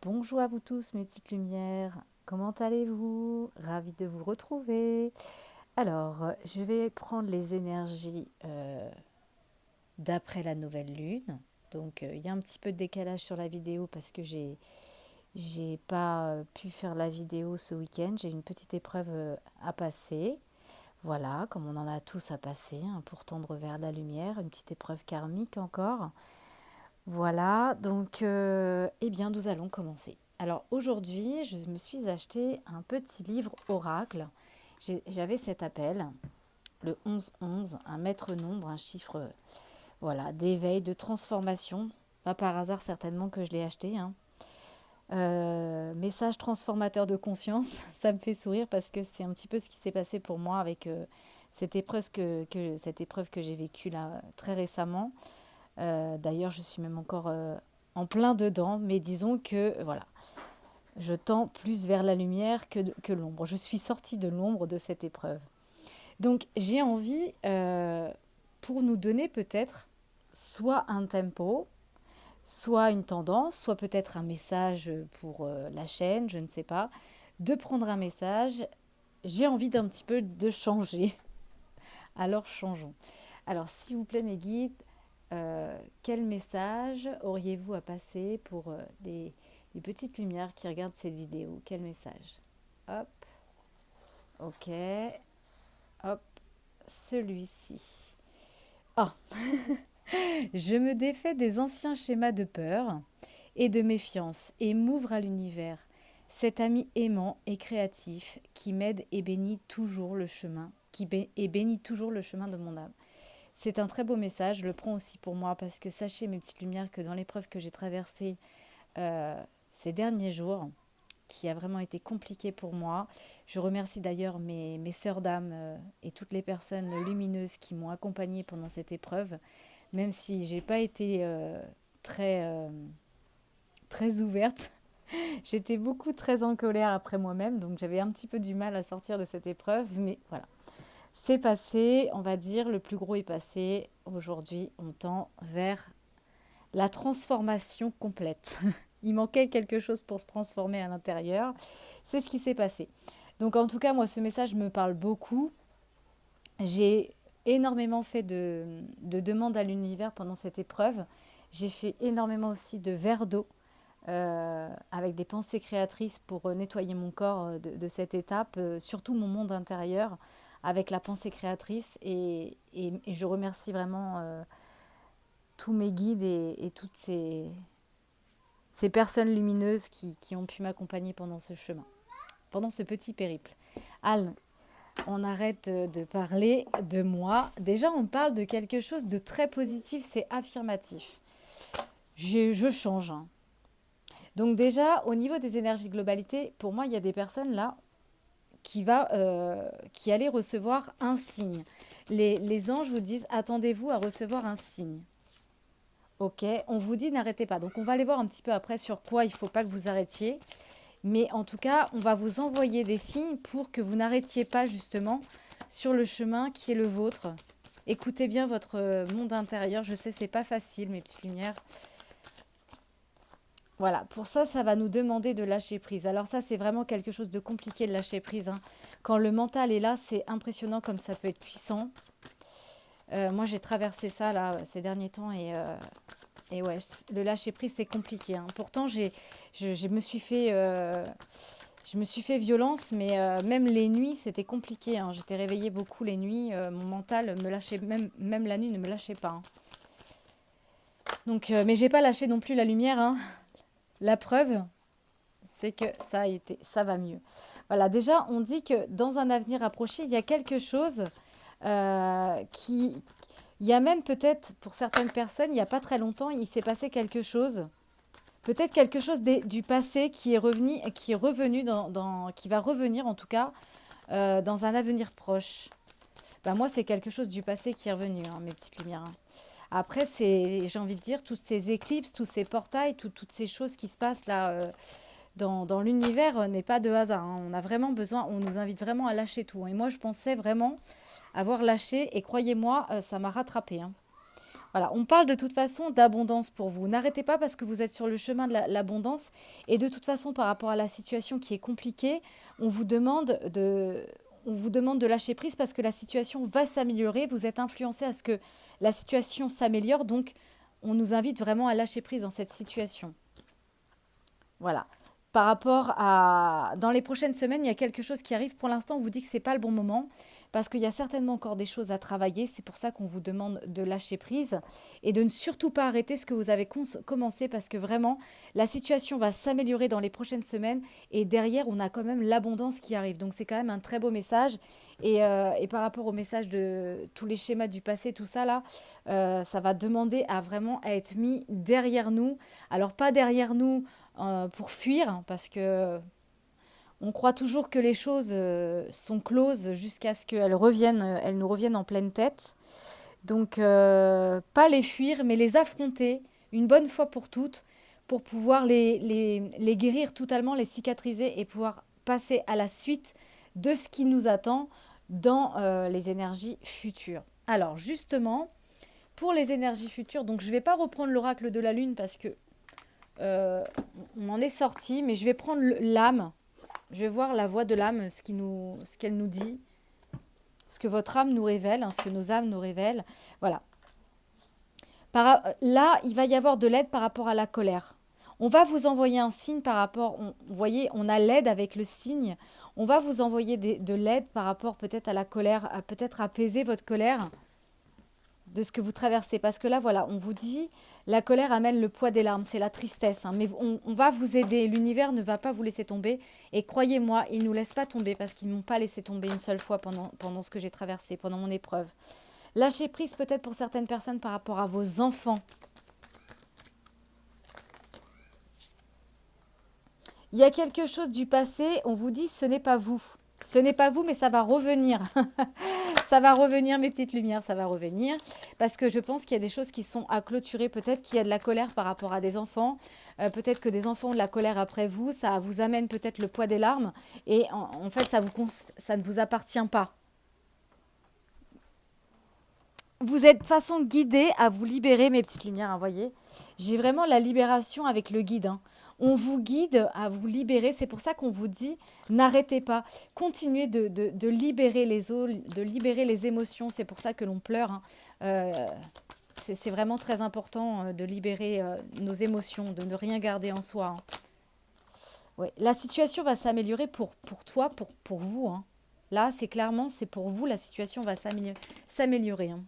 Bonjour à vous tous mes petites lumières, comment allez-vous? Ravie de vous retrouver. Alors, je vais prendre les énergies d'après la nouvelle lune. Donc, il y a un petit peu de décalage sur la vidéo parce que j'ai pas pu faire la vidéo ce week-end. J'ai une petite épreuve à passer. Voilà, comme on en a tous à passer, hein, pour tendre vers la lumière, une petite épreuve karmique encore. Voilà, donc, eh bien, nous allons commencer. Alors aujourd'hui, je me suis acheté un petit livre oracle. J'avais cet appel, le 11-11, un maître nombre, un chiffre, voilà, d'éveil, de transformation. Pas par hasard certainement que je l'ai acheté, hein. Message transformateur de conscience, ça me fait sourire parce que c'est un petit peu ce qui s'est passé pour moi avec cette épreuve que j'ai vécue là très récemment. D'ailleurs, je suis même encore en plein dedans, mais disons que voilà, je tends plus vers la lumière que l'ombre. Je suis sortie de l'ombre de cette épreuve. Donc, j'ai envie, pour nous donner peut-être soit un tempo, soit une tendance, soit peut-être un message pour la chaîne, je ne sais pas, de prendre un message. J'ai envie d'un petit peu de changer. Alors, changeons. Alors, s'il vous plaît, mes guides, quel message auriez-vous à passer pour les petites lumières qui regardent cette vidéo? Quel message? Hop, ok, hop, celui-ci. Ah, je me défais des anciens schémas de peur et de méfiance et m'ouvre à l'univers, cet ami aimant et créatif qui m'aide et bénit toujours le chemin, et bénit toujours le chemin de mon âme. C'est un très beau message, je le prends aussi pour moi parce que sachez mes petites lumières que dans l'épreuve que j'ai traversée ces derniers jours, qui a vraiment été compliquée pour moi, je remercie d'ailleurs mes sœurs d'âme et toutes les personnes lumineuses qui m'ont accompagnée pendant cette épreuve, même si j'ai pas été très, très ouverte. J'étais beaucoup très en colère après moi-même, donc j'avais un petit peu du mal à sortir de cette épreuve, mais voilà. C'est passé, on va dire, le plus gros est passé. Aujourd'hui, on tend vers la transformation complète. Il manquait quelque chose pour se transformer à l'intérieur. C'est ce qui s'est passé. Donc en tout cas, moi, ce message me parle beaucoup. J'ai énormément fait de demandes à l'univers pendant cette épreuve. J'ai fait énormément aussi de verres d'eau avec des pensées créatrices pour nettoyer mon corps de cette étape, surtout mon monde intérieur, avec la pensée créatrice. Et je remercie vraiment tous mes guides et toutes ces personnes lumineuses qui ont pu m'accompagner pendant ce chemin, pendant ce petit périple. Al, on arrête de parler de moi. Déjà, on parle de quelque chose de très positif, c'est affirmatif. Je change, hein. Donc déjà, au niveau des énergies globalité, pour moi, il y a des personnes là qui allaient recevoir un signe. Les anges vous disent, attendez-vous à recevoir un signe. Ok, on vous dit n'arrêtez pas. Donc on va aller voir un petit peu après sur quoi il ne faut pas que vous arrêtiez. Mais en tout cas, on va vous envoyer des signes pour que vous n'arrêtiez pas justement sur le chemin qui est le vôtre. Écoutez bien votre monde intérieur. Je sais, c'est pas facile, mes petites lumières. Voilà, pour ça, ça va nous demander de lâcher prise. Alors ça, c'est vraiment quelque chose de compliqué de lâcher prise, hein. Quand le mental est là, c'est impressionnant comme ça peut être puissant. Moi, j'ai traversé ça là ces derniers temps et ouais, le lâcher prise, c'est compliqué, hein. Pourtant, je me suis fait violence, mais même les nuits, c'était compliqué, hein. J'étais réveillée beaucoup les nuits. Mon mental me lâchait, même la nuit ne me lâchait pas, hein. Donc, mais j'ai pas lâché non plus la lumière, hein. La preuve, c'est que ça va mieux. Voilà, déjà, on dit que dans un avenir approché, il y a quelque chose qui... Il y a même peut-être, pour certaines personnes, il n'y a pas très longtemps, il s'est passé quelque chose. Peut-être quelque chose du passé qui va revenir en tout cas dans un avenir proche. Ben moi, c'est quelque chose du passé qui est revenu, hein, mes petites lumières, hein. Après, j'ai envie de dire, tous ces éclipses, tous ces portails, toutes ces choses qui se passent là dans l'univers n'est pas de hasard, hein. On a vraiment besoin, on nous invite vraiment à lâcher tout. Et moi, je pensais vraiment avoir lâché, et croyez-moi, ça m'a rattrapé, hein. Voilà, on parle de toute façon d'abondance pour vous. N'arrêtez pas parce que vous êtes sur le chemin de l'abondance. Et de toute façon, par rapport à la situation qui est compliquée, on vous demande de, on vous demande de lâcher prise parce que la situation va s'améliorer. Vous êtes influencé à ce que la situation s'améliore. Donc, on nous invite vraiment à lâcher prise dans cette situation. Voilà. Par rapport à... Dans les prochaines semaines, il y a quelque chose qui arrive. Pour l'instant, on vous dit que ce n'est pas le bon moment parce qu'il y a certainement encore des choses à travailler. C'est pour ça qu'on vous demande de lâcher prise et de ne surtout pas arrêter ce que vous avez commencé parce que vraiment, la situation va s'améliorer dans les prochaines semaines et derrière, on a quand même l'abondance qui arrive. Donc, c'est quand même un très beau message. Et par rapport au message de tous les schémas du passé, tout ça là, ça va demander à vraiment être mis derrière nous. Alors, pas derrière nous pour fuir, hein, parce que on croit toujours que les choses sont closes jusqu'à ce qu'elles reviennent, elles nous reviennent en pleine tête. Donc, pas les fuir, mais les affronter une bonne fois pour toutes, pour pouvoir les guérir totalement, les cicatriser et pouvoir passer à la suite de ce qui nous attend dans les énergies futures. Alors, justement, pour les énergies futures, donc je ne vais pas reprendre l'oracle de la Lune parce que euh, on en est sorti, mais je vais prendre l'âme. Je vais voir la voix de l'âme, ce qu'elle nous dit, ce que votre âme nous révèle, hein, ce que nos âmes nous révèlent. Voilà. Là, il va y avoir de l'aide par rapport à la colère. On va vous envoyer un signe par rapport, vous voyez, on a l'aide avec le signe. On va vous envoyer de l'aide par rapport peut-être à la colère, à peut-être apaiser votre colère de ce que vous traversez. Parce que là, voilà, on vous dit, la colère amène le poids des larmes, c'est la tristesse. Hein, mais on va vous aider, l'univers ne va pas vous laisser tomber. Et croyez-moi, il ne nous laisse pas tomber parce qu'ils ne m'ont pas laissé tomber une seule fois pendant ce que j'ai traversé, pendant mon épreuve. Lâchez prise peut-être pour certaines personnes par rapport à vos enfants. Il y a quelque chose du passé, on vous dit ce n'est pas vous. Ce n'est pas vous, mais ça va revenir. Ça va revenir, mes petites lumières, ça va revenir. Parce que je pense qu'il y a des choses qui sont à clôturer. Peut-être qu'il y a de la colère par rapport à des enfants. Peut-être que des enfants ont de la colère après vous. Ça vous amène peut-être le poids des larmes. Et en fait, ça ne vous appartient pas. Vous êtes de façon guidée à vous libérer, mes petites lumières, hein, voyez. J'ai vraiment la libération avec le guide. Hein. On vous guide à vous libérer. C'est pour ça qu'on vous dit, n'arrêtez pas. Continuez de libérer les eaux, de libérer les émotions. C'est pour ça que l'on pleure. Hein. C'est vraiment très important de libérer nos émotions, de ne rien garder en soi. Hein. Ouais. La situation va s'améliorer pour toi, pour vous. Hein. Là, c'est clairement, c'est pour vous, la situation va s'améliorer. Hein.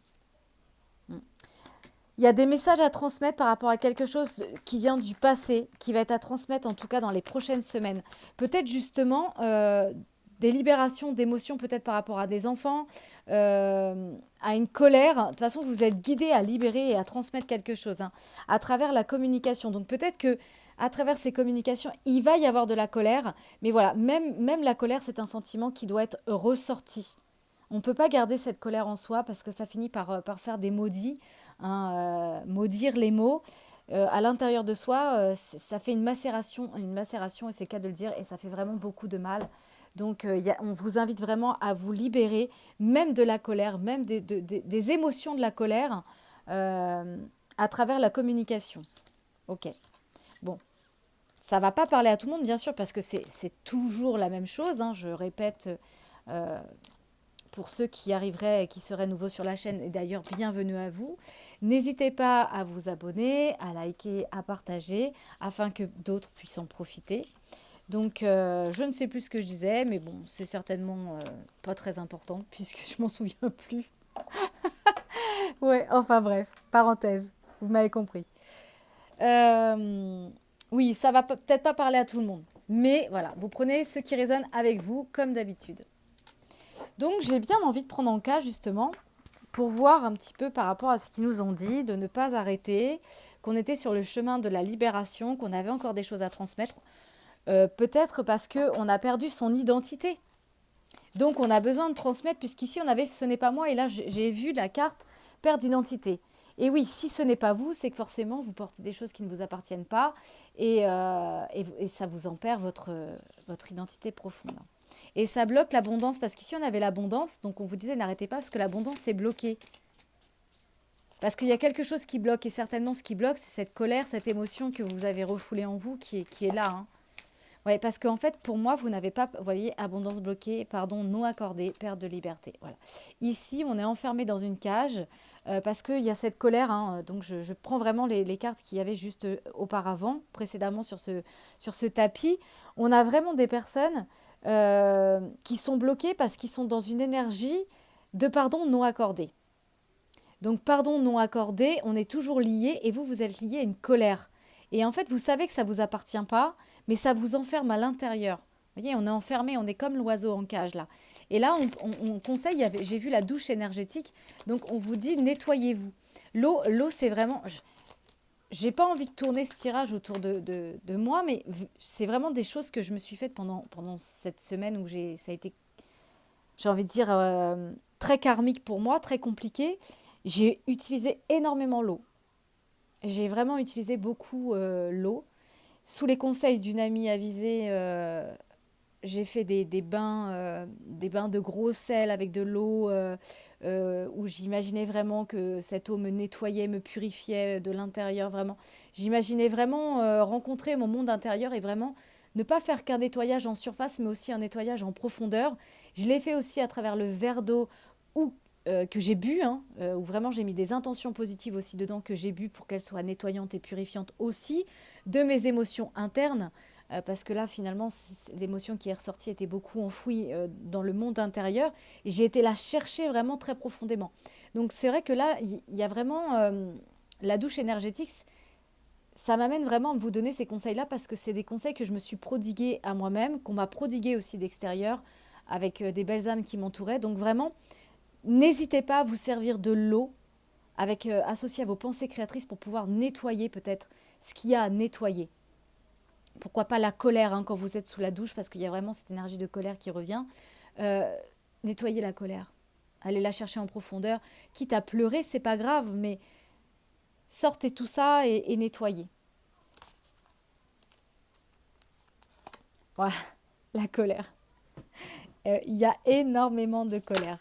Il y a des messages à transmettre par rapport à quelque chose qui vient du passé, qui va être à transmettre en tout cas dans les prochaines semaines. Peut-être justement des libérations d'émotions, peut-être par rapport à des enfants, à une colère. De toute façon, vous êtes guidé à libérer et à transmettre quelque chose hein, à travers la communication. Donc peut-être que à travers ces communications, il va y avoir de la colère. Mais voilà, même la colère, c'est un sentiment qui doit être ressorti. On ne peut pas garder cette colère en soi parce que ça finit par faire des maudits, hein, maudire les mots. À l'intérieur de soi, ça fait une macération et c'est le cas de le dire, et ça fait vraiment beaucoup de mal. Donc, on vous invite vraiment à vous libérer, même de la colère, même des émotions de la colère, à travers la communication. Ok. Bon, ça ne va pas parler à tout le monde, bien sûr, parce que c'est toujours la même chose. Hein, je répète euh, pour ceux qui arriveraient et qui seraient nouveaux sur la chaîne, et d'ailleurs bienvenue à vous. N'hésitez pas à vous abonner, à liker, à partager, afin que d'autres puissent en profiter. Donc je ne sais plus ce que je disais, mais bon, c'est certainement pas très important, puisque je m'en souviens plus. Ouais, enfin bref, parenthèse, vous m'avez compris. Oui, ça va peut-être pas parler à tout le monde, mais voilà, vous prenez ce qui résonne avec vous, comme d'habitude. Donc j'ai bien envie de prendre en cas justement pour voir un petit peu par rapport à ce qu'ils nous ont dit, de ne pas arrêter, qu'on était sur le chemin de la libération, qu'on avait encore des choses à transmettre, peut-être parce qu'on a perdu son identité. Donc on a besoin de transmettre, puisqu'ici on avait ce n'est pas moi, et là j'ai vu la carte perte d'identité. Et oui, si ce n'est pas vous, c'est que forcément vous portez des choses qui ne vous appartiennent pas, et ça vous en perd votre identité profonde. Et ça bloque l'abondance, parce qu'ici on avait l'abondance, donc on vous disait n'arrêtez pas parce que l'abondance est bloquée. Parce qu'il y a quelque chose qui bloque, et certainement ce qui bloque, c'est cette colère, cette émotion que vous avez refoulée en vous qui est là, hein. Ouais, parce qu'en fait, pour moi, vous n'avez pas, vous voyez, abondance bloquée, pardon, non accordée, perte de liberté. Voilà. Ici, on est enfermé dans une cage parce qu'il y a cette colère, hein. Donc, je prends vraiment les cartes qu'il y avait juste auparavant, précédemment sur ce tapis. On a vraiment des personnes qui sont bloquées parce qu'ils sont dans une énergie de pardon non accordé. Donc, pardon non accordé, on est toujours lié et vous, vous êtes lié à une colère. Et en fait, vous savez que ça ne vous appartient pas, mais ça vous enferme à l'intérieur. Vous voyez, on est enfermé, on est comme l'oiseau en cage là. Et là, on conseille, j'ai vu la douche énergétique, donc on vous dit nettoyez-vous. L'eau, c'est vraiment... J'ai pas envie de tourner ce tirage autour de moi, mais c'est vraiment des choses que je me suis faites pendant cette semaine où ça a été, j'ai envie de dire, très karmique pour moi, très compliqué. J'ai utilisé énormément l'eau. J'ai vraiment utilisé beaucoup l'eau. Sous les conseils d'une amie avisée, j'ai fait des bains de gros sel avec de l'eau où j'imaginais vraiment que cette eau me nettoyait, me purifiait de l'intérieur vraiment. J'imaginais vraiment rencontrer mon monde intérieur et vraiment ne pas faire qu'un nettoyage en surface, mais aussi un nettoyage en profondeur. Je l'ai fait aussi à travers le verre d'eau où, que j'ai bu, hein, où vraiment j'ai mis des intentions positives aussi dedans que j'ai bu pour qu'elles soient nettoyantes et purifiantes aussi de mes émotions internes. Parce que là, finalement, l'émotion qui est ressortie était beaucoup enfouie dans le monde intérieur. Et j'ai été la chercher vraiment très profondément. Donc, c'est vrai que là, il y a vraiment la douche énergétique. Ça m'amène vraiment à vous donner ces conseils-là parce que c'est des conseils que je me suis prodigués à moi-même, qu'on m'a prodigués aussi d'extérieur, avec des belles âmes qui m'entouraient. Donc, vraiment, n'hésitez pas à vous servir de l'eau avec associé à vos pensées créatrices pour pouvoir nettoyer peut-être ce qu'il y a à nettoyer. Pourquoi pas la colère hein, quand vous êtes sous la douche, parce qu'il y a vraiment cette énergie de colère qui revient. Euh, Nettoyez la colère. Allez la chercher en profondeur. Quitte à pleurer, c'est pas grave, mais sortez tout ça et nettoyez. Voilà, la colère. Il y a énormément de colère.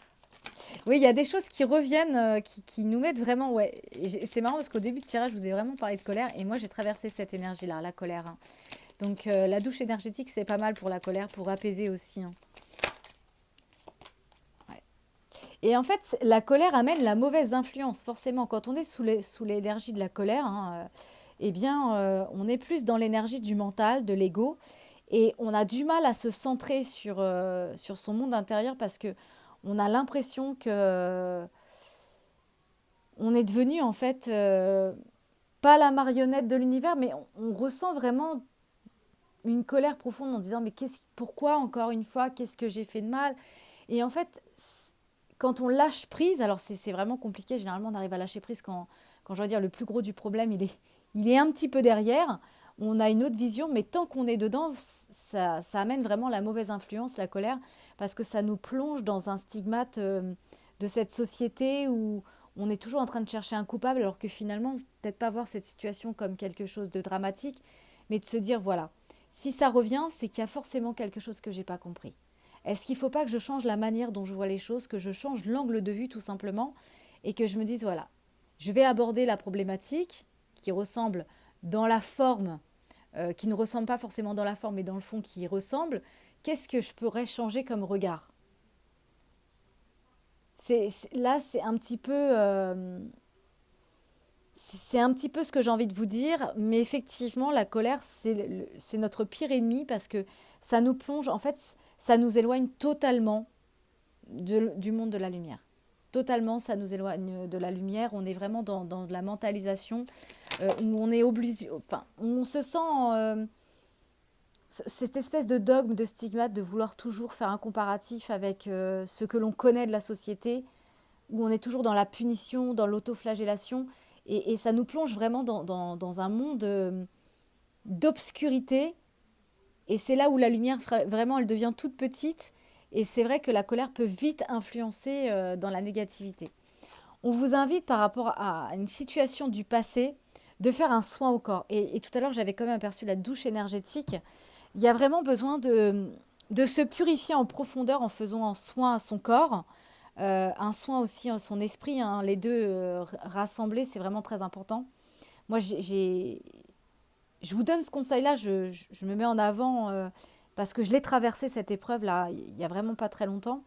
Oui, il y a des choses qui reviennent, qui nous mettent vraiment... Ouais, c'est marrant parce qu'au début de tirage, je vous ai vraiment parlé de colère et moi, j'ai traversé cette énergie-là, la colère, hein. Donc, la douche énergétique, c'est pas mal pour la colère, pour apaiser aussi, hein. Ouais. Et en fait, la colère amène la mauvaise influence, forcément. Quand on est sous l'énergie de la colère, hein, eh bien, on est plus dans l'énergie du mental, de l'ego. Et on a du mal à se centrer sur son monde intérieur parce que on a l'impression que on est devenu, en fait, pas la marionnette de l'univers, mais on ressent vraiment une colère profonde en disant mais pourquoi encore une fois, qu'est-ce que j'ai fait de mal? Et en fait, quand on lâche prise, alors c'est vraiment compliqué, généralement on arrive à lâcher prise quand je dois dire le plus gros du problème, il est un petit peu derrière, on a une autre vision, mais tant qu'on est dedans, ça amène vraiment la mauvaise influence, la colère, parce que ça nous plonge dans un stigmate de cette société où on est toujours en train de chercher un coupable, alors que finalement, peut-être pas voir cette situation comme quelque chose de dramatique, mais de se dire, voilà, si ça revient, c'est qu'il y a forcément quelque chose que j'ai pas compris. Est-ce qu'il ne faut pas que je change la manière dont je vois les choses, que je change l'angle de vue tout simplement, et que je me dise, voilà, je vais aborder la problématique qui ressemble dans la forme, qui ne ressemble pas forcément dans la forme, mais dans le fond qui y ressemble. Qu'est-ce que je pourrais changer comme regard? Là, c'est un petit peu ce que j'ai envie de vous dire, mais effectivement, la colère, c'est notre pire ennemi parce que ça nous plonge, en fait, ça nous éloigne totalement du monde de la lumière. Totalement, ça nous éloigne de la lumière. On est vraiment dans de la mentalisation où on est obligé, enfin, on se sent cette espèce de dogme, de stigmate de vouloir toujours faire un comparatif avec ce que l'on connaît de la société, où on est toujours dans la punition, dans l'autoflagellation, et ça nous plonge vraiment dans un monde d'obscurité, et c'est là où la lumière, vraiment, elle devient toute petite, et c'est vrai que la colère peut vite influencer dans la négativité. On vous invite par rapport à une situation du passé de faire un soin au corps. Et tout à l'heure, j'avais quand même aperçu la douche énergétique. Il y a vraiment besoin de se purifier en profondeur en faisant un soin à son corps, un soin aussi en son esprit, hein. Les deux rassemblés, c'est vraiment très important. Moi, je vous donne ce conseil-là, je me mets en avant parce que je l'ai traversé cette épreuve-là il y a vraiment pas très longtemps.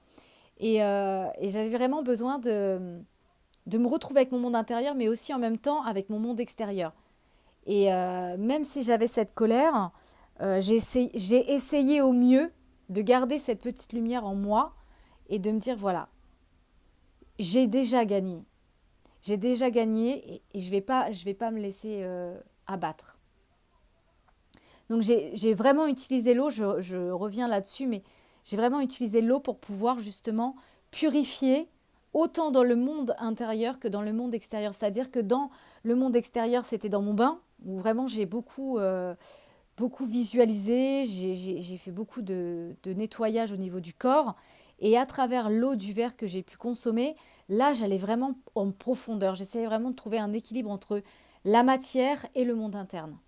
Et j'avais vraiment besoin de me retrouver avec mon monde intérieur, mais aussi en même temps avec mon monde extérieur. Et même si j'avais cette colère, j'ai essayé au mieux de garder cette petite lumière en moi et de me dire, voilà, j'ai déjà gagné. J'ai déjà gagné et je vais pas me laisser abattre. Donc j'ai vraiment utilisé l'eau, je reviens là-dessus, mais j'ai vraiment utilisé l'eau pour pouvoir justement purifier autant dans le monde intérieur que dans le monde extérieur. C'est-à-dire que dans le monde extérieur, c'était dans mon bain, où vraiment j'ai beaucoup visualisé, j'ai fait beaucoup de nettoyage au niveau du corps. Et à travers l'eau du verre que j'ai pu consommer, là, j'allais vraiment en profondeur. J'essayais vraiment de trouver un équilibre entre la matière et le monde interne.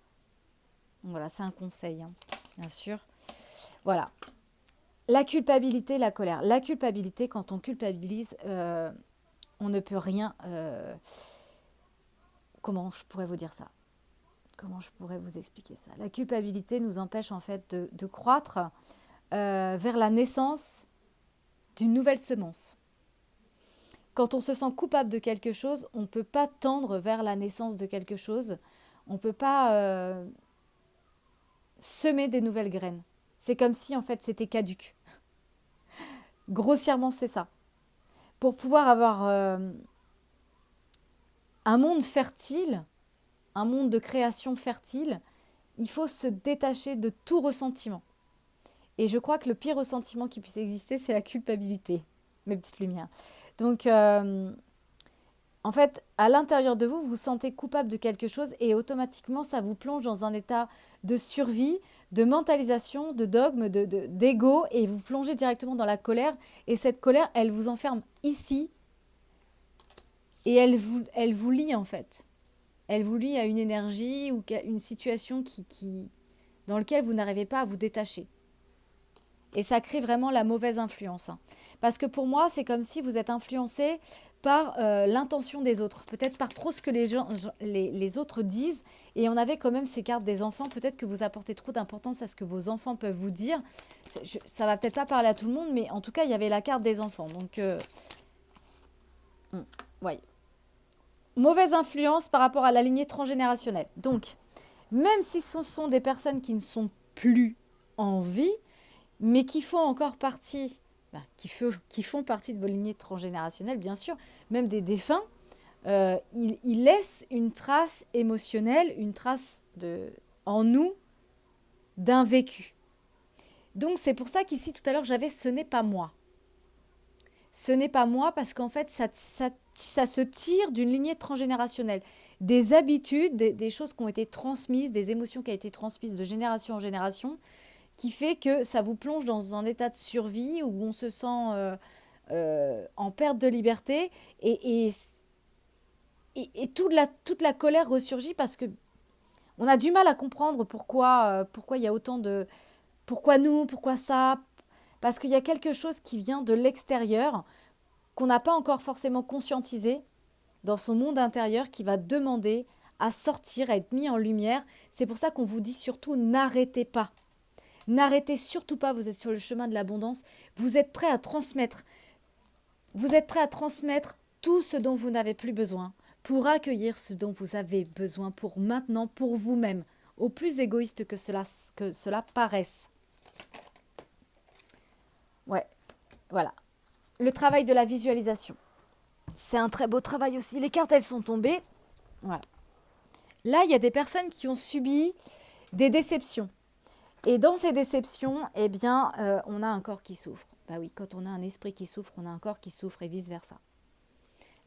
Donc voilà, c'est un conseil, hein, bien sûr. Voilà. La culpabilité, la colère. La culpabilité, quand on culpabilise, on ne peut rien... comment je pourrais vous dire ça? Comment je pourrais vous expliquer ça? La culpabilité nous empêche en fait de croître vers la naissance d'une nouvelle semence. Quand on se sent coupable de quelque chose, on ne peut pas tendre vers la naissance de quelque chose. On ne peut pas semer des nouvelles graines. C'est comme si en fait c'était caduque. Grossièrement, c'est ça. Pour pouvoir avoir un monde fertile, un monde de création fertile, il faut se détacher de tout ressentiment. Et je crois que le pire ressentiment qui puisse exister, c'est la culpabilité, mes petites lumières. Donc, en fait, à l'intérieur de vous, vous vous sentez coupable de quelque chose et automatiquement, ça vous plonge dans un état de survie, de mentalisation, de dogme, d'ego et vous plongez directement dans la colère. Et cette colère, elle vous enferme ici et elle vous lie en fait. Elle vous lie à une énergie ou à une situation dans laquelle vous n'arrivez pas à vous détacher. Et ça crée vraiment la mauvaise influence, hein. Parce que pour moi, c'est comme si vous êtes influencé par l'intention des autres, peut-être par trop ce que les autres disent. Et on avait quand même ces cartes des enfants. Peut-être que vous apportez trop d'importance à ce que vos enfants peuvent vous dire. Ça va peut-être pas parler à tout le monde, mais en tout cas, il y avait la carte des enfants. Donc, ouais. Mauvaise influence par rapport à la lignée transgénérationnelle. Donc, même si ce sont des personnes qui ne sont plus en vie, mais qui font encore partie, qui font partie de vos lignées transgénérationnelles, bien sûr, même des défunts, ils laissent une trace émotionnelle, une trace en nous d'un vécu. Donc c'est pour ça qu'ici, tout à l'heure, j'avais « ce n'est pas moi ». Ce n'est pas moi parce qu'en fait, ça se tire d'une lignée transgénérationnelle. Des habitudes, des choses qui ont été transmises, des émotions qui ont été transmises de génération en génération, qui fait que ça vous plonge dans un état de survie où on se sent en perte de liberté et toute la colère ressurgit parce que on a du mal à comprendre pourquoi il y a autant de... Pourquoi nous, pourquoi ça? Parce qu'il y a quelque chose qui vient de l'extérieur qu'on n'a pas encore forcément conscientisé dans son monde intérieur qui va demander à sortir, à être mis en lumière. C'est pour ça qu'on vous dit surtout n'arrêtez pas. N'arrêtez surtout pas, vous êtes sur le chemin de l'abondance. Vous êtes prêt à transmettre. Vous êtes prêt à transmettre tout ce dont vous n'avez plus besoin pour accueillir ce dont vous avez besoin pour maintenant, pour vous-même, au plus égoïste que cela paraisse. Ouais, voilà. Le travail de la visualisation. C'est un très beau travail aussi. Les cartes, elles sont tombées. Voilà. Là, il y a des personnes qui ont subi des déceptions. Et dans ces déceptions, eh bien, on a un corps qui souffre. Bah oui, quand on a un esprit qui souffre, on a un corps qui souffre et vice-versa.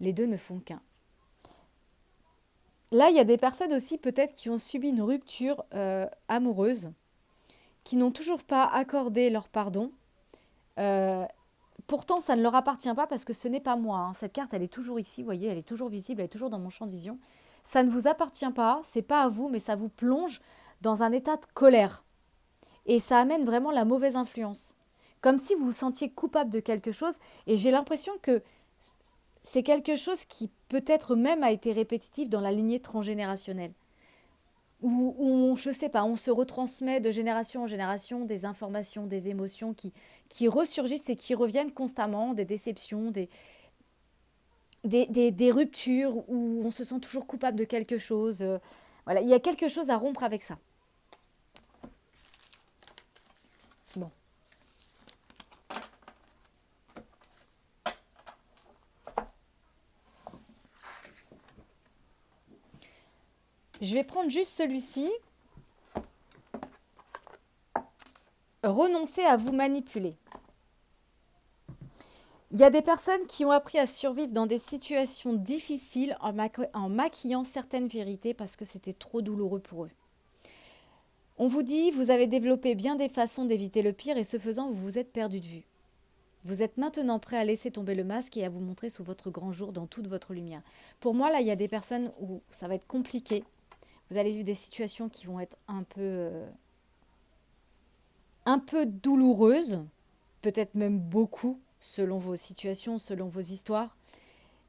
Les deux ne font qu'un. Là, il y a des personnes aussi peut-être qui ont subi une rupture amoureuse, qui n'ont toujours pas accordé leur pardon. Pourtant, ça ne leur appartient pas parce que ce n'est pas moi, hein. Cette carte, elle est toujours ici, vous voyez, elle est toujours visible, elle est toujours dans mon champ de vision. Ça ne vous appartient pas, c'est pas à vous, mais ça vous plonge dans un état de colère. Et ça amène vraiment la mauvaise influence. Comme si vous vous sentiez coupable de quelque chose. Et j'ai l'impression que c'est quelque chose qui peut-être même a été répétitif dans la lignée transgénérationnelle. Où je sais pas, on se retransmet de génération en génération des informations, des émotions qui ressurgissent et qui reviennent constamment, des déceptions, des ruptures où on se sent toujours coupable de quelque chose. Voilà, il y a quelque chose à rompre avec ça. Bon. Je vais prendre juste celui-ci. Renoncez à vous manipuler. Il y a des personnes qui ont appris à survivre dans des situations difficiles en maquillant certaines vérités parce que c'était trop douloureux pour eux. On vous dit, vous avez développé bien des façons d'éviter le pire et ce faisant, vous vous êtes perdu de vue. Vous êtes maintenant prêt à laisser tomber le masque et à vous montrer sous votre grand jour dans toute votre lumière. Pour moi, là, il y a des personnes où ça va être compliqué. Vous allez vivre des situations qui vont être un peu douloureuses, peut-être même beaucoup, selon vos situations, selon vos histoires.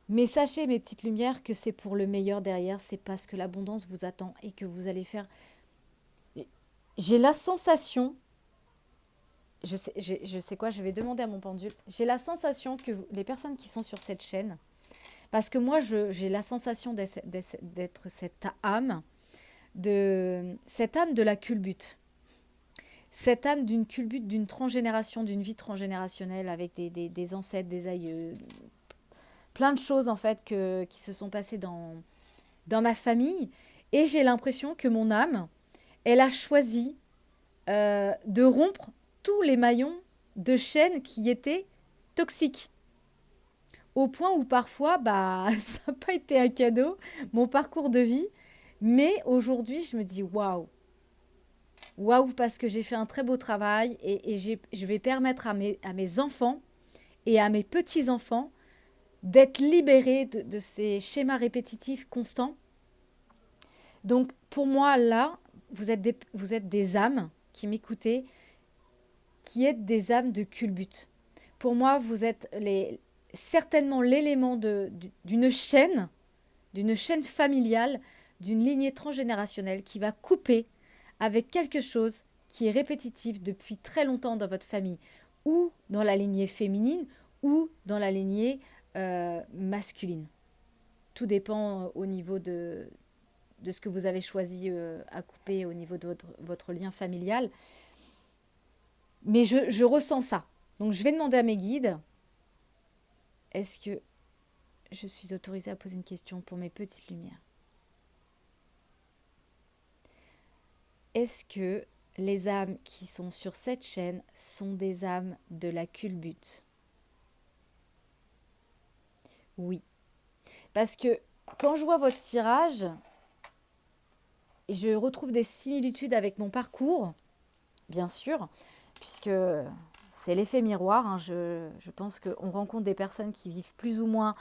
Mais sachez, mes petites lumières, que c'est pour le meilleur derrière, c'est parce que l'abondance vous attend et que vous allez faire... J'ai la sensation, je sais quoi, je vais demander à mon pendule, j'ai la sensation que les personnes qui sont sur cette chaîne, parce que moi j'ai la sensation d'être cette âme de la culbute. Cette âme d'une culbute, d'une transgénération, d'une vie transgénérationnelle avec des ancêtres, des aïeux, plein de choses en fait qui se sont passées dans ma famille. Et j'ai l'impression que mon âme, elle a choisi de rompre tous les maillons de chaîne qui étaient toxiques. Au point où parfois, ça n'a pas été un cadeau, mon parcours de vie. Mais aujourd'hui, je me dis waouh! Waouh, parce que j'ai fait un très beau travail et je vais permettre à mes enfants et à mes petits-enfants d'être libérés de ces schémas répétitifs constants. Donc, pour moi, là, vous êtes des âmes qui m'écoutez, qui êtes des âmes de culbute. Pour moi, vous êtes certainement l'élément d'une chaîne familiale, d'une lignée transgénérationnelle qui va couper avec quelque chose qui est répétitif depuis très longtemps dans votre famille, ou dans la lignée féminine, ou dans la lignée masculine. Tout dépend au niveau de ce que vous avez choisi à couper au niveau de votre lien familial. Mais je ressens ça. Donc je vais demander à mes guides, est-ce que je suis autorisée à poser une question pour mes petites lumières? Est-ce que les âmes qui sont sur cette chaîne sont des âmes de la culbute? Oui. Parce que quand je vois votre tirage, je retrouve des similitudes avec mon parcours, bien sûr, puisque c'est l'effet miroir. Hein. Je pense qu'on rencontre des personnes qui vivent plus ou moins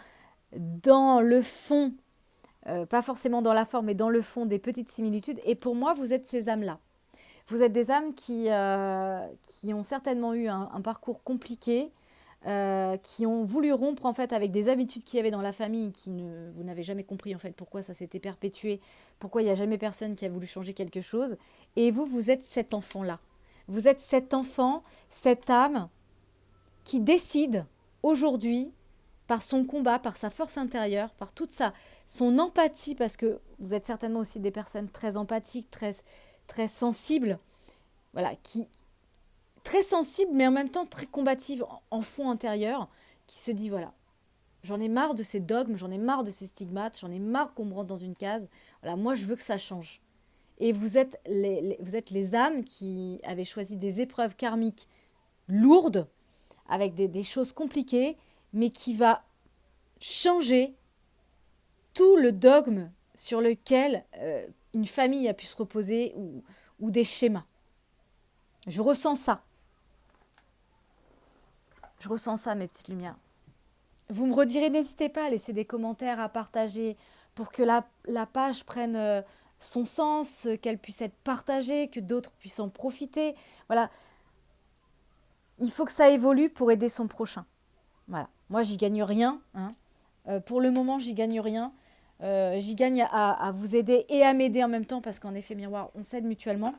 dans le fond, pas forcément dans la forme, mais dans le fond des petites similitudes. Et pour moi, vous êtes ces âmes-là. Vous êtes des âmes qui ont certainement eu un parcours compliqué, qui ont voulu rompre en fait avec des habitudes qu'il y avait dans la famille, vous n'avez jamais compris en fait pourquoi ça s'était perpétué, pourquoi il n'y a jamais personne qui a voulu changer quelque chose. Et vous êtes cet enfant-là. Vous êtes cet enfant, cette âme qui décide aujourd'hui, par son combat, par sa force intérieure, par toute son empathie, parce que vous êtes certainement aussi des personnes très empathiques, très sensibles, voilà, très sensibles, mais en même temps très combatives en fond intérieur, qui se dit, voilà, j'en ai marre de ces dogmes, j'en ai marre de ces stigmates, j'en ai marre qu'on me rentre dans une case, voilà, moi je veux que ça change. Et vous êtes les âmes qui avaient choisi des épreuves karmiques lourdes, avec des choses compliquées, mais qui va changer tout le dogme sur lequel une famille a pu se reposer ou des schémas. Je ressens ça. Je ressens ça, mes petites lumières. Vous me redirez, n'hésitez pas à laisser des commentaires, à partager pour que la page prenne son sens, qu'elle puisse être partagée, que d'autres puissent en profiter. Voilà. il faut que ça évolue pour aider son prochain. Voilà. Moi, j'y gagne rien, hein. Pour le moment, j'y gagne rien. J'y gagne à vous aider et à m'aider en même temps parce qu'en effet miroir, on s'aide mutuellement.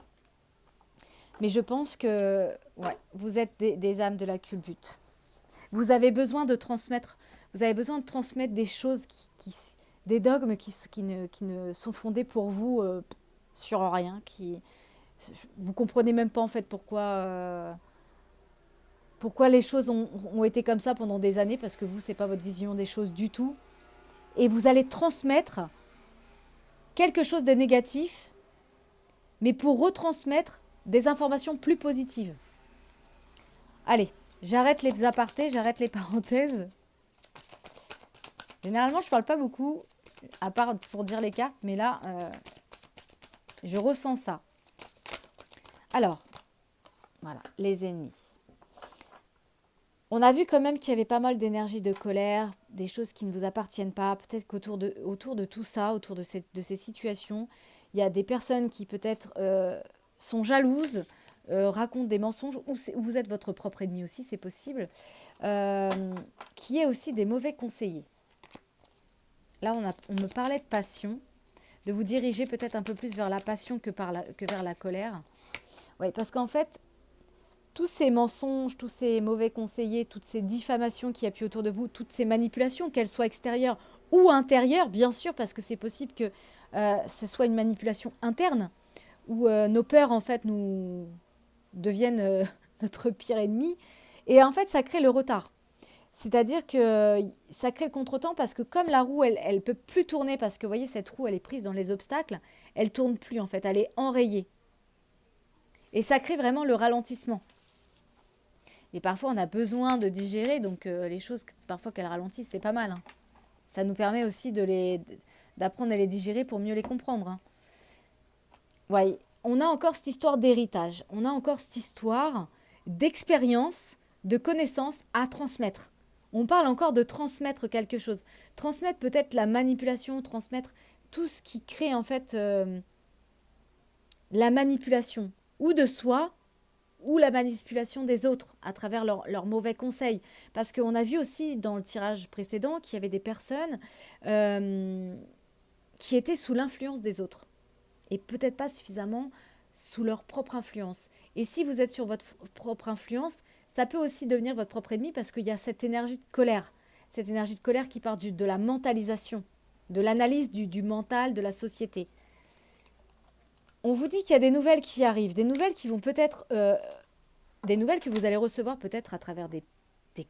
Mais je pense que ouais, vous êtes des âmes de la culbute. Vous avez besoin de transmettre, vous avez besoin de transmettre des choses des dogmes qui ne sont fondés pour vous sur rien, vous comprenez même pas en fait pourquoi les choses ont été comme ça pendant des années parce que vous c'est pas votre vision des choses du tout et vous allez transmettre quelque chose de négatif mais pour retransmettre des informations plus positives. Allez, j'arrête les apartés, j'arrête les parenthèses. Généralement, je parle pas beaucoup, à part pour dire les cartes, mais là, je ressens ça. Alors, voilà, les ennemis. On a vu quand même qu'il y avait pas mal d'énergie de colère, des choses qui ne vous appartiennent pas. Peut-être qu'autour de tout ça, autour de ces situations, il y a des personnes qui peut-être sont jalouses, racontent des mensonges, ou vous êtes votre propre ennemi aussi, c'est possible, qui est aussi des mauvais conseillers. Là, on me parlait de passion, de vous diriger peut-être un peu plus vers la passion que vers la colère. Oui, parce qu'en fait, tous ces mensonges, tous ces mauvais conseillers, toutes ces diffamations qu'il y a pu autour de vous, toutes ces manipulations, qu'elles soient extérieures ou intérieures, bien sûr, parce que c'est possible que ce soit une manipulation interne, où nos peurs, en fait, nous deviennent notre pire ennemi. Et en fait, ça crée le retard. C'est-à-dire que ça crée le contretemps parce que comme la roue, elle ne peut plus tourner parce que, vous voyez, cette roue, elle est prise dans les obstacles, elle tourne plus, en fait, elle est enrayée. Et ça crée vraiment le ralentissement. Et parfois, on a besoin de digérer, donc les choses, parfois qu'elles ralentissent, c'est pas mal. Hein. Ça nous permet aussi d'apprendre à les digérer pour mieux les comprendre. Hein. Ouais, on a encore cette histoire d'héritage, on a encore cette histoire d'expérience, de connaissances à transmettre. On parle encore de transmettre quelque chose. Transmettre peut-être la manipulation, transmettre tout ce qui crée en fait la manipulation, ou de soi, ou la manipulation des autres à travers leurs mauvais conseils. Parce qu'on a vu aussi dans le tirage précédent qu'il y avait des personnes qui étaient sous l'influence des autres. Et peut-être pas suffisamment sous leur propre influence. Et si vous êtes sur votre propre influence, ça peut aussi devenir votre propre ennemi parce qu'il y a cette énergie de colère. Cette énergie de colère qui part de la mentalisation, de l'analyse du mental, de la société. On vous dit qu'il y a des nouvelles qui arrivent, des nouvelles qui vont peut-être... des nouvelles que vous allez recevoir peut-être à travers des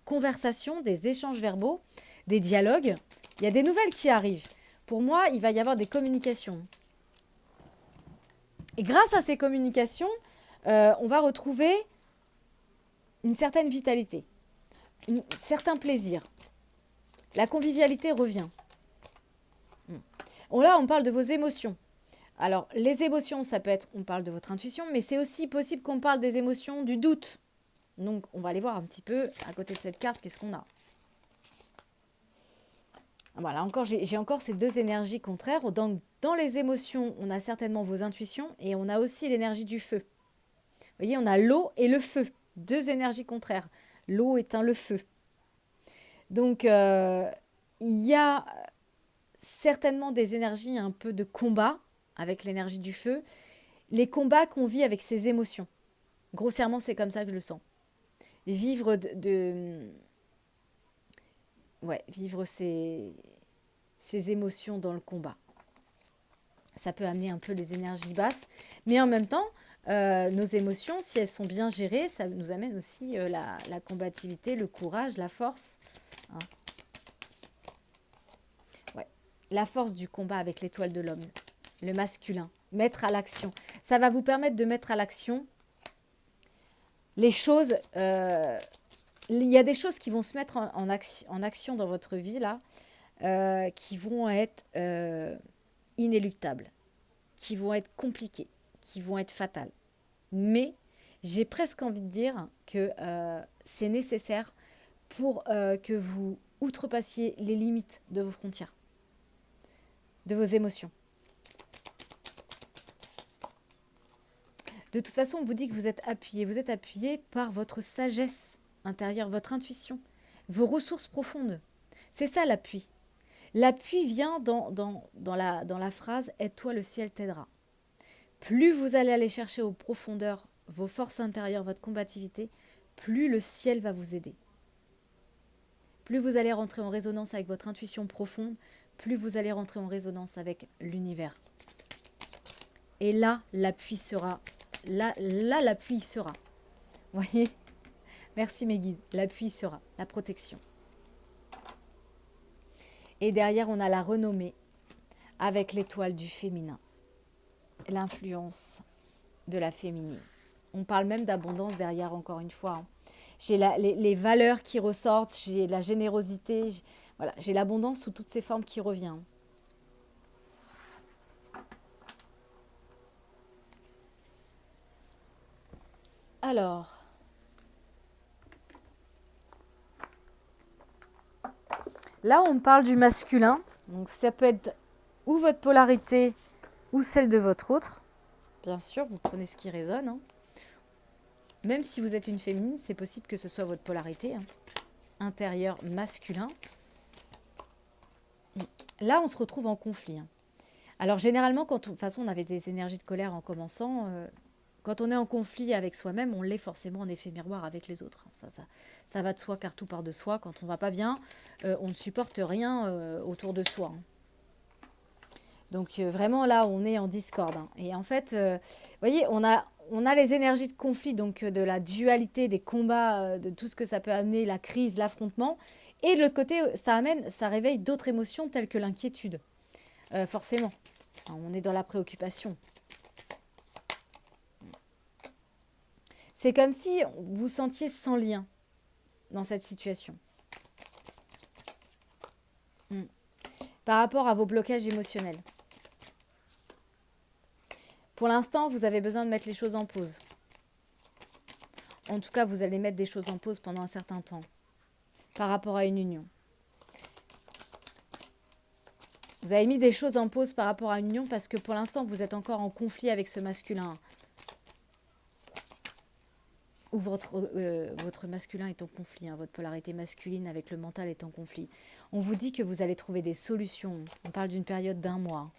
conversations, des échanges verbaux, des dialogues. Il y a des nouvelles qui arrivent. Pour moi, il va y avoir des communications. Et grâce à ces communications, on va retrouver une certaine vitalité, un certain plaisir. La convivialité revient. Là, on parle de vos émotions. Alors, les émotions, ça peut être, on parle de votre intuition, mais c'est aussi possible qu'on parle des émotions du doute. Donc, on va aller voir un petit peu, à côté de cette carte, qu'est-ce qu'on a. Voilà, encore, j'ai encore ces deux énergies contraires. Donc, dans les émotions, on a certainement vos intuitions et on a aussi l'énergie du feu. Vous voyez, on a l'eau et le feu, deux énergies contraires. L'eau éteint le feu. Donc, il y a certainement des énergies un peu de combat avec l'énergie du feu. Les combats qu'on vit avec ces émotions. Grossièrement, c'est comme ça que je le sens. Vivre vivre ces émotions dans le combat. Ça peut amener un peu les énergies basses, mais en même temps, nos émotions, si elles sont bien gérées, ça nous amène aussi la combativité, le courage, la force. Hein. Ouais. La force du combat avec l'étoile de l'homme, le masculin, mettre à l'action. Ça va vous permettre de mettre à l'action les choses. Il y a des choses qui vont se mettre en action dans votre vie, là, qui vont être inéluctables, qui vont être compliquées, qui vont être fatales. Mais j'ai presque envie de dire que c'est nécessaire pour que vous outrepassiez les limites de vos frontières, de vos émotions. De toute façon, on vous dit que vous êtes appuyé. Vous êtes appuyé par votre sagesse intérieure, votre intuition, vos ressources profondes. C'est ça l'appui. L'appui vient dans la phrase « Aide-toi, le ciel t'aidera ». Plus vous allez aller chercher aux profondeurs vos forces intérieures, votre combativité, plus le ciel va vous aider. Plus vous allez rentrer en résonance avec votre intuition profonde, plus vous allez rentrer en résonance avec l'univers. Et là, l'appui sera. Là, l'appui sera. Vous voyez? Merci mes guides. L'appui sera. La protection. Et derrière, on a la renommée avec l'étoile du féminin. L'influence de la féminine. On parle même d'abondance derrière, encore une fois. J'ai les valeurs qui ressortent, j'ai la générosité, voilà, j'ai l'abondance sous toutes ses formes qui revient. Alors, là on parle du masculin, donc ça peut être ou votre polarité ou celle de votre autre. Bien sûr, vous prenez ce qui résonne. Hein. Même si vous êtes une féminine, c'est possible que ce soit votre polarité. Hein. Intérieur masculin. Là, on se retrouve en conflit. Hein. Alors, généralement, de toute façon, on avait des énergies de colère en commençant. Quand on est en conflit avec soi-même, on l'est forcément en effet miroir avec les autres. Ça va de soi, car tout part de soi. Quand on ne va pas bien, on ne supporte rien autour de soi. Hein. Donc, vraiment, là, on est en discorde. Hein. Et en fait, vous voyez, on a les énergies de conflit, donc de la dualité, des combats, de tout ce que ça peut amener, la crise, l'affrontement. Et de l'autre côté, ça réveille d'autres émotions telles que l'inquiétude. Forcément, on est dans la préoccupation. C'est comme si vous vous sentiez sans lien dans cette situation. Par rapport à vos blocages émotionnels. Pour l'instant, vous avez besoin de mettre les choses en pause. En tout cas, vous allez mettre des choses en pause pendant un certain temps par rapport à une union. Vous avez mis des choses en pause par rapport à une union parce que pour l'instant, vous êtes encore en conflit avec ce masculin. Ou votre masculin est en conflit, hein, votre polarité masculine avec le mental est en conflit. On vous dit que vous allez trouver des solutions. On parle d'une période d'1 mois.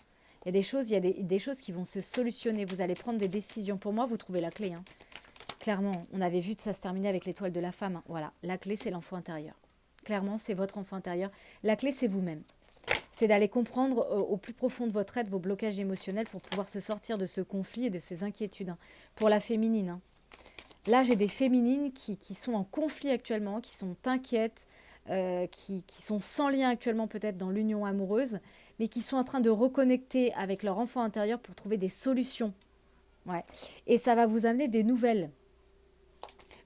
Il y a des choses qui vont se solutionner. Vous allez prendre des décisions. Pour moi, vous trouvez la clé. Hein. Clairement, on avait vu que ça se terminait avec l'étoile de la femme. Hein. Voilà, la clé, c'est l'enfant intérieur. Clairement, c'est votre enfant intérieur. La clé, c'est vous-même. C'est d'aller comprendre au plus profond de votre être vos blocages émotionnels pour pouvoir se sortir de ce conflit et de ces inquiétudes. Hein. Pour la féminine. Hein. Là, j'ai des féminines qui sont en conflit actuellement, qui sont inquiètes, qui sont sans lien actuellement peut-être dans l'union amoureuse, mais qui sont en train de reconnecter avec leur enfant intérieur pour trouver des solutions. Ouais. Et ça va vous amener des nouvelles.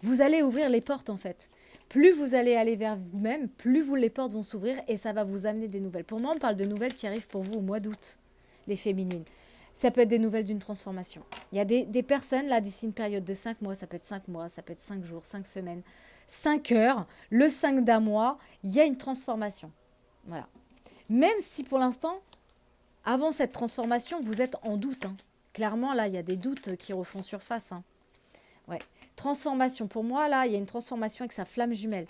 Vous allez ouvrir les portes en fait. Plus vous allez aller vers vous-même, plus les portes vont s'ouvrir et ça va vous amener des nouvelles. Pour moi, on parle de nouvelles qui arrivent pour vous au mois d'août, les féminines. Ça peut être des nouvelles d'une transformation. Il y a des personnes, là, d'ici une période de 5 mois, ça peut être 5 mois, ça peut être 5 jours, 5 semaines, 5 heures, le 5 d'un mois, il y a une transformation. Voilà. Même si pour l'instant, avant cette transformation, vous êtes en doute. Hein. Clairement, là, il y a des doutes qui refont surface. Hein. Ouais. Transformation. Pour moi, là, il y a une transformation avec sa flamme jumelle.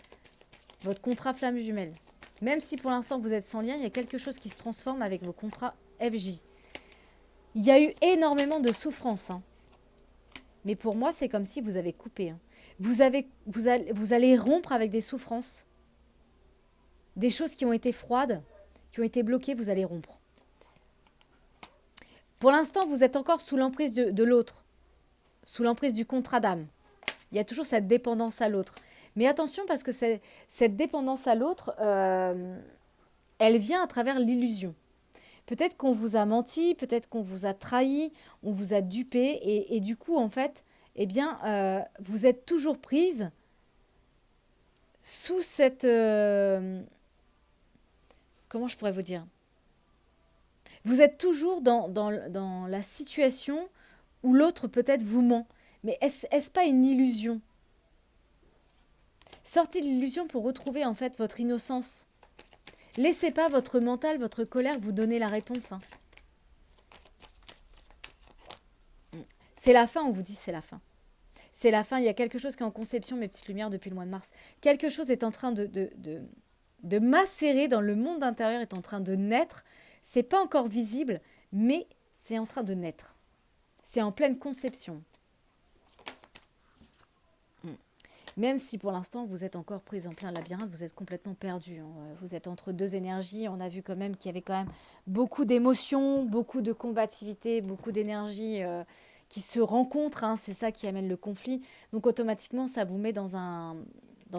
Votre contrat flamme jumelle. Même si pour l'instant, vous êtes sans lien, il y a quelque chose qui se transforme avec vos contrats FJ. Il y a eu énormément de souffrance. Hein. Mais pour moi, c'est comme si vous avez coupé. Hein. Vous allez rompre avec des souffrances. Des choses qui ont été froides, qui ont été bloquées, vous allez rompre. Pour l'instant, vous êtes encore sous l'emprise de l'autre. Sous l'emprise du contrat d'âme. Il y a toujours cette dépendance à l'autre. Mais attention parce que cette dépendance à l'autre, elle vient à travers l'illusion. Peut-être qu'on vous a menti, peut-être qu'on vous a trahi, on vous a dupé et du coup, en fait, eh bien, vous êtes toujours prise sous cette... comment je pourrais vous dire? Vous êtes toujours dans la situation où l'autre peut-être vous ment. Mais est-ce pas une illusion? Sortez de l'illusion pour retrouver en fait votre innocence. Laissez pas votre mental, votre colère vous donner la réponse. Hein. C'est la fin, on vous dit c'est la fin. C'est la fin, il y a quelque chose qui est en conception, mes petites lumières, depuis le mois de mars. Quelque chose est en train de macérer dans le monde intérieur, est en train de naître. C'est pas encore visible, mais c'est en train de naître. C'est en pleine conception. Même si pour l'instant vous êtes encore prise en plein labyrinthe, vous êtes complètement perdu. Hein. Vous êtes entre deux énergies. On a vu quand même qu'il y avait quand même beaucoup d'émotions, beaucoup de combativité, beaucoup d'énergie qui se rencontrent. Hein. C'est ça qui amène le conflit. Donc automatiquement, ça vous met dans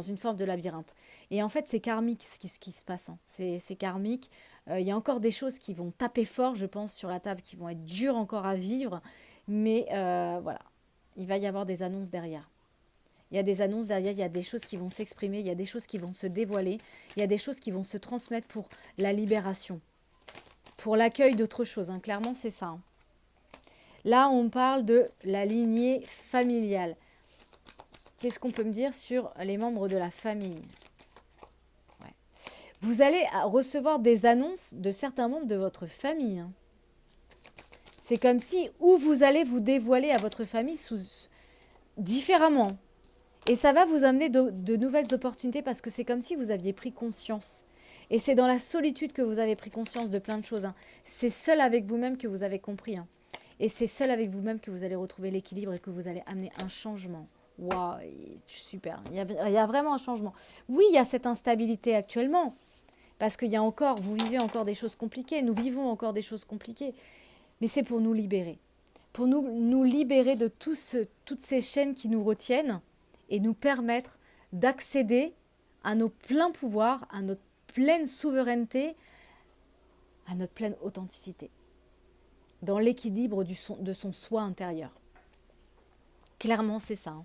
une forme de labyrinthe. Et en fait, c'est karmique ce qui se passe. Hein. C'est karmique. Il y a encore des choses qui vont taper fort, je pense, sur la table, qui vont être dures encore à vivre. Mais voilà, il va y avoir des annonces derrière. Il y a des annonces derrière, il y a des choses qui vont s'exprimer, il y a des choses qui vont se dévoiler, il y a des choses qui vont se transmettre pour la libération, pour l'accueil d'autre chose. Hein. Clairement, c'est ça. Hein. Là, on parle de la lignée familiale. Qu'est-ce qu'on peut me dire sur les membres de la famille? Ouais. Vous allez recevoir des annonces de certains membres de votre famille. Hein. C'est comme si, ou vous allez vous dévoiler à votre famille différemment. Et ça va vous amener de nouvelles opportunités parce que c'est comme si vous aviez pris conscience. Et c'est dans la solitude que vous avez pris conscience de plein de choses. Hein. C'est seul avec vous-même que vous avez compris. Hein. Et c'est seul avec vous-même que vous allez retrouver l'équilibre et que vous allez amener un changement. Waouh, super. Il y a vraiment un changement. Oui, il y a cette instabilité actuellement. Parce qu'il y a encore, vous vivez encore des choses compliquées. Nous vivons encore des choses compliquées. Mais c'est pour nous libérer. Pour nous libérer de toutes ces chaînes qui nous retiennent. Et nous permettre d'accéder à nos pleins pouvoirs, à notre pleine souveraineté, à notre pleine authenticité, dans l'équilibre de son soi intérieur. Clairement, c'est ça.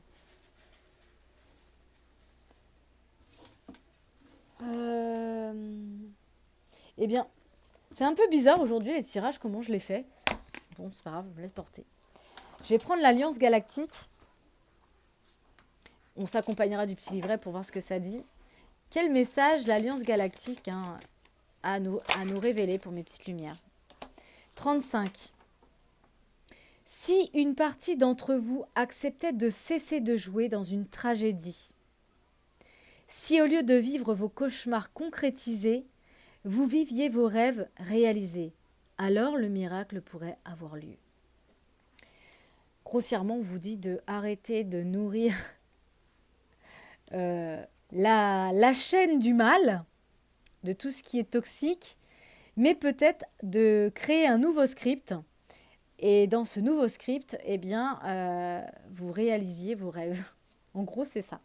Eh bien, c'est un peu bizarre aujourd'hui les tirages, comment je les fais. Bon, c'est pas grave, je me laisse porter. Je vais prendre l'Alliance Galactique. On s'accompagnera du petit livret pour voir ce que ça dit. Quel message l'Alliance Galactique a à nous révéler pour mes petites lumières. 35. Si une partie d'entre vous acceptait de cesser de jouer dans une tragédie, si au lieu de vivre vos cauchemars concrétisés, vous viviez vos rêves réalisés, alors le miracle pourrait avoir lieu. Grossièrement, on vous dit de arrêter de nourrir la chaîne du mal, de tout ce qui est toxique, mais peut-être de créer un nouveau script. Et dans ce nouveau script, eh bien, vous réalisiez vos rêves. En gros, c'est ça.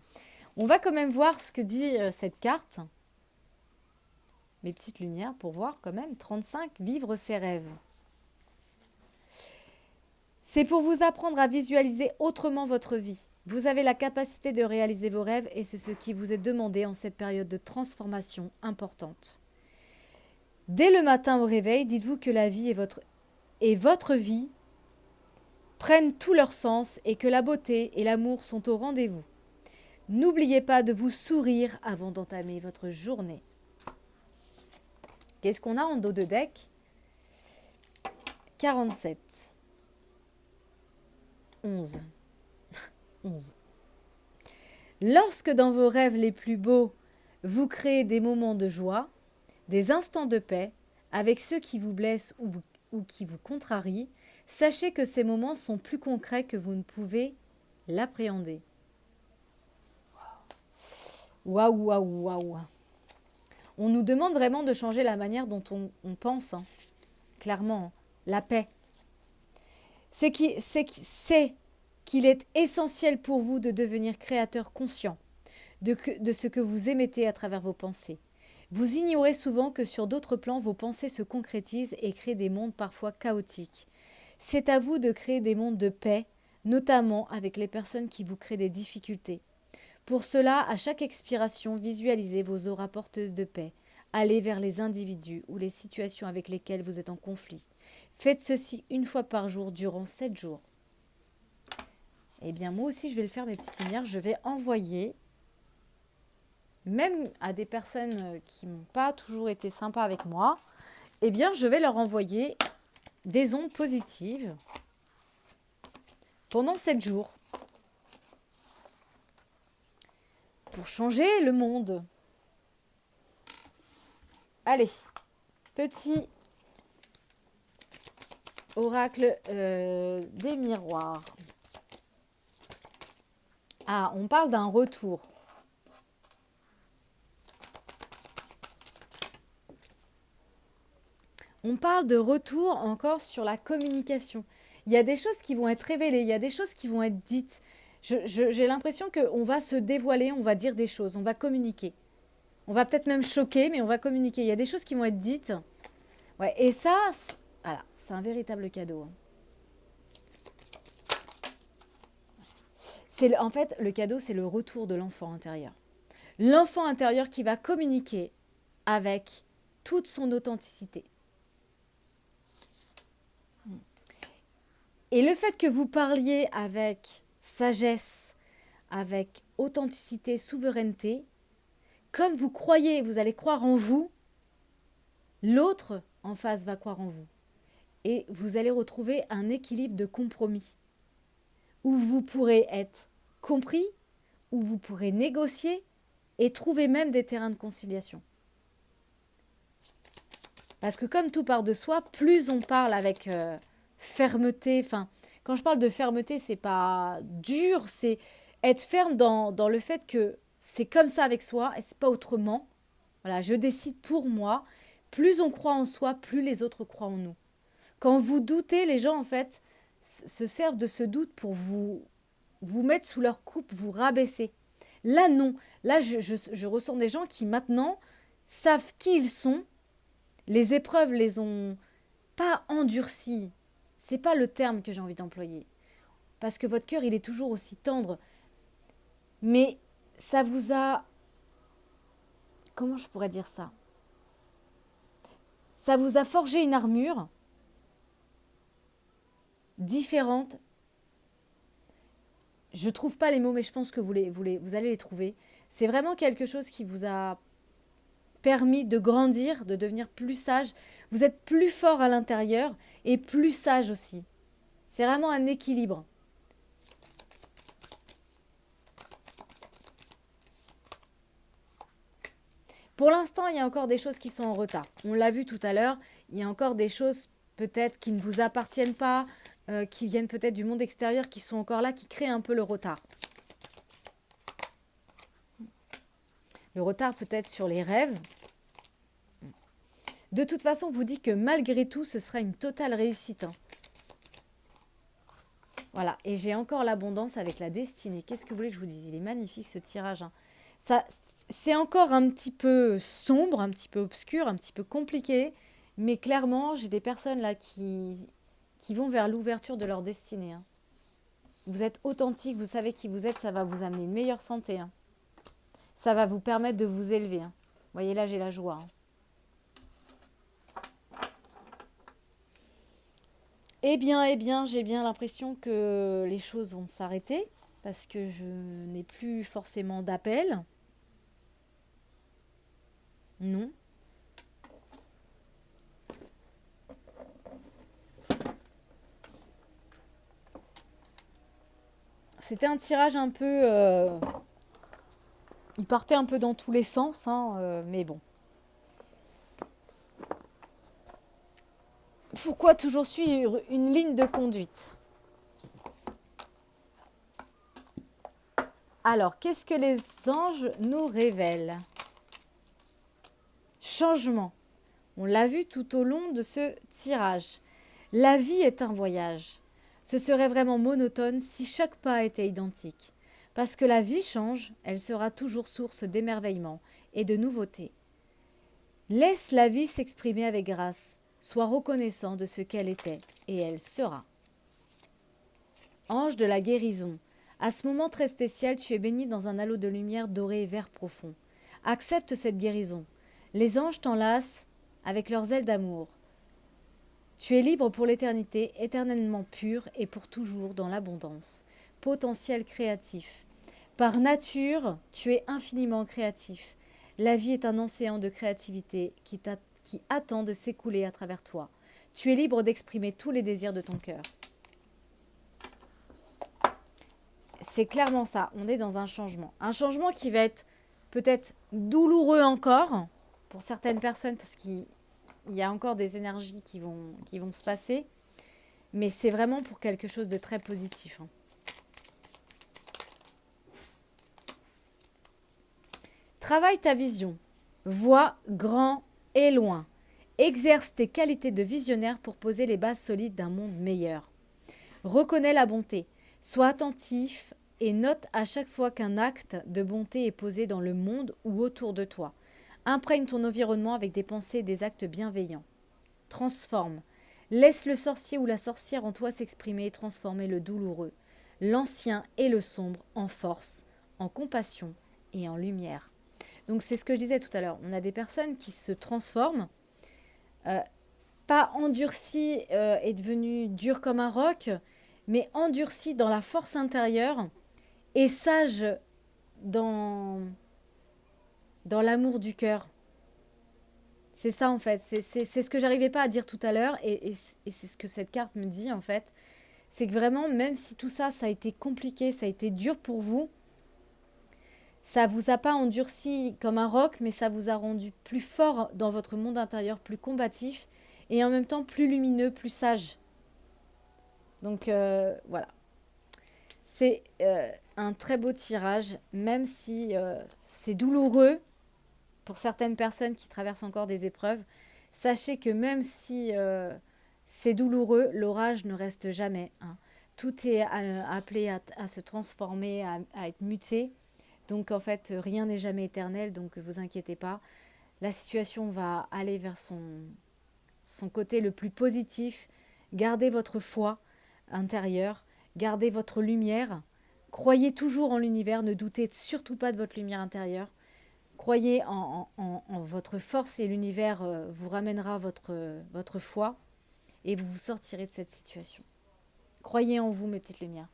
On va quand même voir ce que dit cette carte. Mes petites lumières pour voir quand même. 35, vivre ses rêves. C'est pour vous apprendre à visualiser autrement votre vie. Vous avez la capacité de réaliser vos rêves et c'est ce qui vous est demandé en cette période de transformation importante. Dès le matin au réveil, dites-vous que la vie et votre vie prennent tout leur sens et que la beauté et l'amour sont au rendez-vous. N'oubliez pas de vous sourire avant d'entamer votre journée. Qu'est-ce qu'on a en dos de deck? 47. 11. 11. Lorsque dans vos rêves les plus beaux, vous créez des moments de joie, des instants de paix, avec ceux qui vous blessent ou qui vous contrarient, sachez que ces moments sont plus concrets que vous ne pouvez l'appréhender. Waouh, waouh, waouh. On nous demande vraiment de changer la manière dont on pense. Hein. Clairement, la paix. C'est qu'il est essentiel pour vous de devenir créateur conscient de ce que vous émettez à travers vos pensées. Vous ignorez souvent que sur d'autres plans, vos pensées se concrétisent et créent des mondes parfois chaotiques. C'est à vous de créer des mondes de paix, notamment avec les personnes qui vous créent des difficultés. Pour cela, à chaque expiration, visualisez vos auras porteuses de paix. Allez vers les individus ou les situations avec lesquelles vous êtes en conflit. Faites ceci une fois par jour durant 7 jours. Eh bien, moi aussi, je vais le faire, mes petites lumières. Je vais envoyer, même à des personnes qui n'ont pas toujours été sympas avec moi, eh bien, je vais leur envoyer des ondes positives pendant 7 jours pour changer le monde. Allez, petit oracle des miroirs. Ah, on parle d'un retour. On parle de retour encore sur la communication. Il y a des choses qui vont être révélées, il y a des choses qui vont être dites. J'ai l'impression qu'on va se dévoiler, on va dire des choses, on va communiquer. On va peut-être même choquer, mais on va communiquer. Il y a des choses qui vont être dites. Ouais, et ça, voilà, c'est un véritable cadeau. En fait, le cadeau, c'est le retour de l'enfant intérieur. L'enfant intérieur qui va communiquer avec toute son authenticité. Et le fait que vous parliez avec sagesse, avec authenticité, souveraineté, comme vous croyez, vous allez croire en vous, l'autre en face va croire en vous. Et vous allez retrouver un équilibre de compromis, où vous pourrez être compris, où vous pourrez négocier et trouver même des terrains de conciliation. Parce que comme tout part de soi, plus on parle avec fermeté, enfin, quand je parle de fermeté, c'est pas dur, c'est être ferme dans le fait que c'est comme ça avec soi et c'est pas autrement. Voilà, je décide pour moi. Plus on croit en soi, plus les autres croient en nous. Quand vous doutez, les gens en fait se servent de ce doute pour vous mettre sous leur coupe, vous rabaisser. Là non, là je ressens des gens qui maintenant savent qui ils sont. Les épreuves les ont pas endurcis. C'est pas le terme que j'ai envie d'employer. Parce que votre cœur, il est toujours aussi tendre. Mais ça vous a... Comment je pourrais dire ça? Ça vous a forgé une armure différente. Je trouve pas les mots, mais je pense que vous allez les trouver. C'est vraiment quelque chose qui vous a permis de grandir, de devenir plus sage. Vous êtes plus fort à l'intérieur et plus sage aussi. C'est vraiment un équilibre. Pour l'instant, il y a encore des choses qui sont en retard. On l'a vu tout à l'heure, il y a encore des choses peut-être qui ne vous appartiennent pas, qui viennent peut-être du monde extérieur, qui sont encore là, qui créent un peu le retard. Le retard peut-être sur les rêves. De toute façon, on vous dit que malgré tout, ce sera une totale réussite. Voilà, et j'ai encore l'abondance avec la destinée. Qu'est-ce que vous voulez que je vous dise? Il est magnifique ce tirage. Ça, c'est encore un petit peu sombre, un petit peu obscur, un petit peu compliqué. Mais clairement, j'ai des personnes là qui vont vers l'ouverture de leur destinée. Vous êtes authentique, vous savez qui vous êtes, ça va vous amener une meilleure santé. Ça va vous permettre de vous élever. Vous voyez là, j'ai la joie. Eh bien, j'ai bien l'impression que les choses vont s'arrêter parce que je n'ai plus forcément d'appel. Non. C'était un tirage un peu... il partait un peu dans tous les sens, mais bon. Pourquoi toujours suivre une ligne de conduite? Alors, qu'est-ce que les anges nous révèlent? Changement. On l'a vu tout au long de ce tirage. La vie est un voyage. Ce serait vraiment monotone si chaque pas était identique. Parce que la vie change, elle sera toujours source d'émerveillement et de nouveautés. Laisse la vie s'exprimer avec grâce. Sois reconnaissant de ce qu'elle était, et elle sera. Ange de la guérison. À ce moment très spécial, tu es béni dans un halo de lumière dorée et vert profond. Accepte cette guérison. Les anges t'enlacent avec leurs ailes d'amour. Tu es libre pour l'éternité, éternellement pur et pour toujours dans l'abondance. Potentiel créatif. Par nature, tu es infiniment créatif. La vie est un océan de créativité qui attend de s'écouler à travers toi. Tu es libre d'exprimer tous les désirs de ton cœur. c'est clairement ça. On est dans un changement. Un changement qui va être peut-être douloureux encore pour certaines personnes parce qu'il y a encore des énergies qui vont se passer. Mais c'est vraiment pour quelque chose de très positif. Hein. Travaille ta vision. Vois grand et loin. Exerce tes qualités de visionnaire pour poser les bases solides d'un monde meilleur. Reconnais la bonté. Sois attentif et note à chaque fois qu'un acte de bonté est posé dans le monde ou autour de toi. Imprègne ton environnement avec des pensées et des actes bienveillants. Transforme. Laisse le sorcier ou la sorcière en toi s'exprimer et transformer le douloureux, l'ancien et le sombre en force, en compassion et en lumière. Donc c'est ce que je disais tout à l'heure. On a des personnes qui se transforment, pas endurcies et devenues dures comme un roc, mais endurcies dans la force intérieure et sages dans l'amour du cœur. C'est ça en fait, c'est ce que j'arrivais pas à dire tout à l'heure et c'est ce que cette carte me dit en fait. C'est que vraiment, même si tout ça, ça a été compliqué, ça a été dur pour vous, ça vous a pas endurci comme un roc, mais ça vous a rendu plus fort dans votre monde intérieur, plus combatif et en même temps plus lumineux, plus sage. Donc voilà, c'est un très beau tirage, même si c'est douloureux pour certaines personnes qui traversent encore des épreuves. Sachez que même si c'est douloureux, l'orage ne reste jamais. Hein. Tout est appelé à se transformer, à être muté. Donc en fait, rien n'est jamais éternel, donc ne vous inquiétez pas. La situation va aller vers son côté le plus positif. Gardez votre foi intérieure, gardez votre lumière. Croyez toujours en l'univers, ne doutez surtout pas de votre lumière intérieure. Croyez en votre force et l'univers vous ramènera votre foi et vous vous sortirez de cette situation. Croyez en vous, mes petites lumières.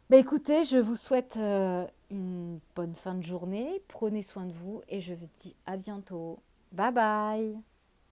Bah écoutez, je vous souhaite une bonne fin de journée. Prenez soin de vous et je vous dis à bientôt. Bye bye.